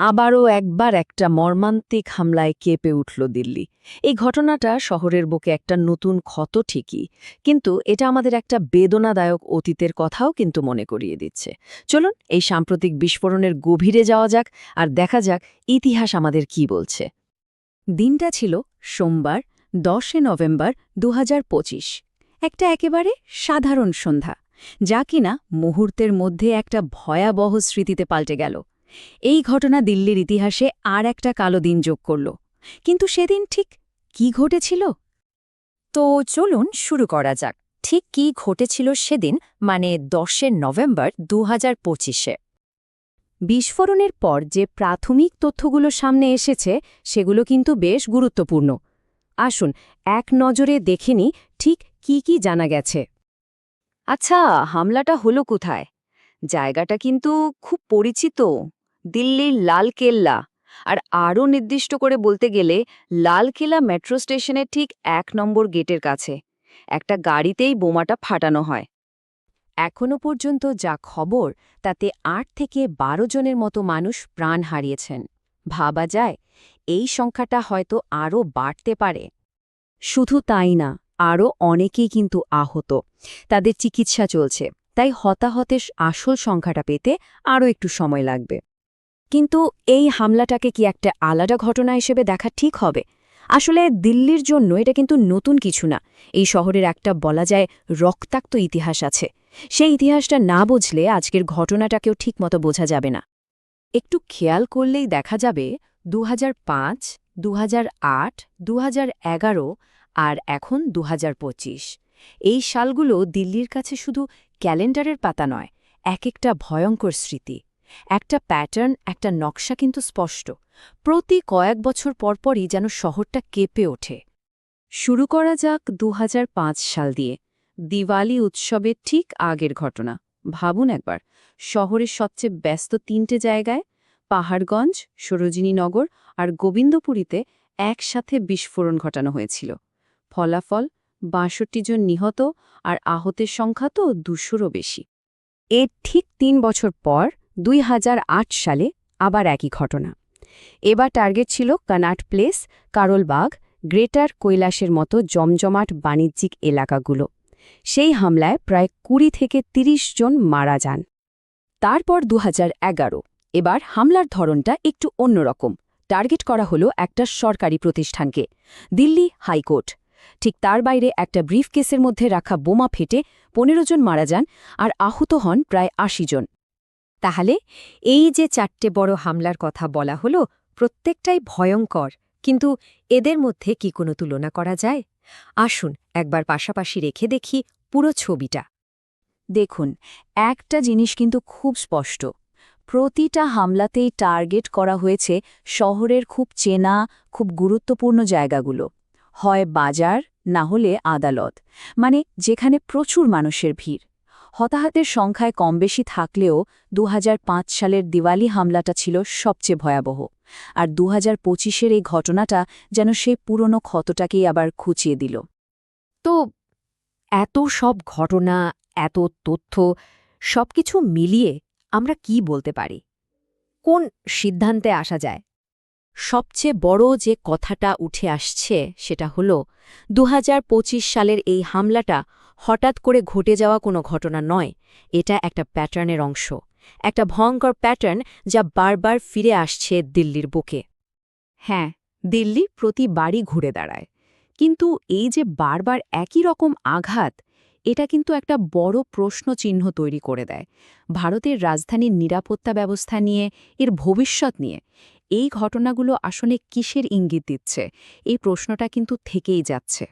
আবারও একবার একটা মর্মান্তিক হামলায় কেঁপে উঠল দিল্লি। এই ঘটনাটা শহরের বুকে একটা নতুন ক্ষত ঠিকই, কিন্তু এটা আমাদের একটা বেদনাদায়ক অতীতের কথাও কিন্তু মনে করিয়ে দিচ্ছে। চলুন এই সাম্প্রতিক বিস্ফোরণের গভীরে যাওয়া যাক আর দেখা যাক ইতিহাস আমাদের কি বলছে। দিনটা ছিল সোমবার, 10 নভেম্বর 2025। একটা একেবারে সাধারণ সন্ধ্যা, যা কিনা মুহূর্তের মধ্যে একটা ভয়াবহ স্মৃতিতে পাল্টে গেল। এই ঘটনা দিল্লির ইতিহাসে আর একটা কালো দিন যোগ করল। কিন্তু সেদিন ঠিক কি ঘটেছিল? তো চলুন শুরু করা যাক। ঠিক কি ঘটেছিল সেদিন, মানে 10 নভেম্বর 2025-এ। বিস্ফোরণের পর যে প্রাথমিক তথ্যগুলো সামনে এসেছে সেগুলো কিন্তু বেশ গুরুত্বপূর্ণ। আসুন এক নজরে দেখে নিই ঠিক কি জানা গেছে। আচ্ছা, হামলাটা হলো কোথায়? জায়গাটা কিন্তু খুব পরিচিত, দিল্লির লালকেল্লা। আর আরও নির্দিষ্ট করে বলতে গেলে লালকেল্লা মেট্রো স্টেশনের ঠিক 1 নম্বর গেটের কাছে একটা গাড়িতেই বোমাটা ফাটানো হয়। এখনও পর্যন্ত যা খবর, তাতে ৮ থেকে ১২ জনের মতো মানুষ প্রাণ হারিয়েছেন। ভাবা যায় এই সংখ্যাটা হয়তো আরও বাড়তে পারে। শুধু তাই না, আরও অনেকেই কিন্তু আহত, তাদের চিকিৎসা চলছে। তাই হতাহতের আসল সংখ্যাটা পেতে আরও একটু সময় লাগবে। কিন্তু এই হামলাটাকে কি একটা আলাদা ঘটনা হিসেবে দেখা ঠিক হবে? আসলে দিল্লির জন্য এটা কিন্তু নতুন কিছু না। এই শহরের একটা বলা যায় রক্তাক্ত ইতিহাস আছে। সেই ইতিহাসটা না বুঝলে আজকের ঘটনাটাকেও ঠিকমতো বোঝা যাবে না। একটু খেয়াল করলেই দেখা যাবে ২০০৫, ২০০৮, ২০১১ আর এখন ২০২৫। এই সালগুলো দিল্লির কাছে শুধু ক্যালেন্ডারের পাতা নয়, এক একটা ভয়ঙ্কর স্মৃতি। একটা প্যাটার্ন, একটা নকশা কিন্তু স্পষ্ট। প্রতি কয়েক বছর পরপরই যেন শহরটা কেঁপে ওঠে। শুরু করা যাক ২০০৫ সাল দিয়ে, দিওয়ালি উৎসবের ঠিক আগের ঘটনা। ভাবুন একবার, শহরের সবচেয়ে ব্যস্ত ৩টে জায়গায়, পাহাড়গঞ্জ, সরোজিনীনগর আর গোবিন্দপুরীতে একসাথে বিস্ফোরণ ঘটানো হয়েছিল। ফলাফল ৬২ জন নিহত, আর আহতের সংখ্যা তো ২০০রও বেশি। এর ঠিক ৩ বছর পর ২০০৮ সালে আবার একই ঘটনা। এবার টার্গেট ছিল কনাট প্লেস, কারোলবাগ, গ্রেটার কৈলাসের মতো জমজমাট বাণিজ্যিক এলাকাগুলো। সেই হামলায় প্রায় ২০ থেকে ৩০ জন মারা যান। তারপর ২০১১। এবার হামলার ধরনটা একটু অন্যরকম। টার্গেট করা হলো একটা সরকারি প্রতিষ্ঠানকে, দিল্লি হাইকোর্ট। ঠিক তার বাইরে একটা ব্রিফকেসের মধ্যে রাখা বোমা ফেটে ১৫ জন মারা যান, আর আহত হন প্রায় ৮০ জন। তাহলে এই যে ৪টে বড় হামলার কথা বলা হলো, প্রত্যেকটাই ভয়ঙ্কর, কিন্তু এদের মধ্যে কি কোনো তুলনা করা যায়? আসুন একবার পাশাপাশি রেখে দেখি পুরো ছবিটা। দেখুন, একটা জিনিস কিন্তু খুব স্পষ্ট। প্রতিটা হামলাতেই টার্গেট করা হয়েছে শহরের খুব চেনা, খুব গুরুত্বপূর্ণ জায়গাগুলো। হয় বাজার, না হলে আদালত, মানে যেখানে প্রচুর মানুষের ভিড়। হতাহতের সংখ্যায় কম বেশি থাকলেও ২০০৫ সালের দিওয়ালি হামলাটা ছিল সবচেয়ে ভয়াবহ। আর ২০২৫-এর এই ঘটনাটা যেন সেই পুরনো ক্ষতটাকেই আবার খুঁচিয়ে দিল। তো এত সব ঘটনা, এত তথ্য, সবকিছু মিলিয়ে আমরা কি বলতে পারি? কোন সিদ্ধান্তে আসা যায়? সবচেয়ে বড় যে কথাটা উঠে আসছে সেটা হলো ২০২৫ সালের এই হামলাটা হঠাৎ করে ঘটে যাওয়া কোনো ঘটনা নয়। এটা একটা প্যাটার্নের অংশ, একটা ভয়ঙ্কর প্যাটার্ন যা বারবার ফিরে আসছে দিল্লির বুকে। হ্যাঁ, দিল্লি প্রতি বাড়ি ঘুরে দাঁড়ায়, কিন্তু এই যে বারবার একই রকম আঘাত, এটা কিন্তু একটা বড় প্রশ্নচিহ্ন তৈরি করে দেয় ভারতের রাজধানীর নিরাপত্তা ব্যবস্থা নিয়ে, এর ভবিষ্যৎ নিয়ে। এই ঘটনাগুলো আসলে কিসের ইঙ্গিত দিচ্ছে, এই প্রশ্নটা কিন্তু থেকেই যাচ্ছে।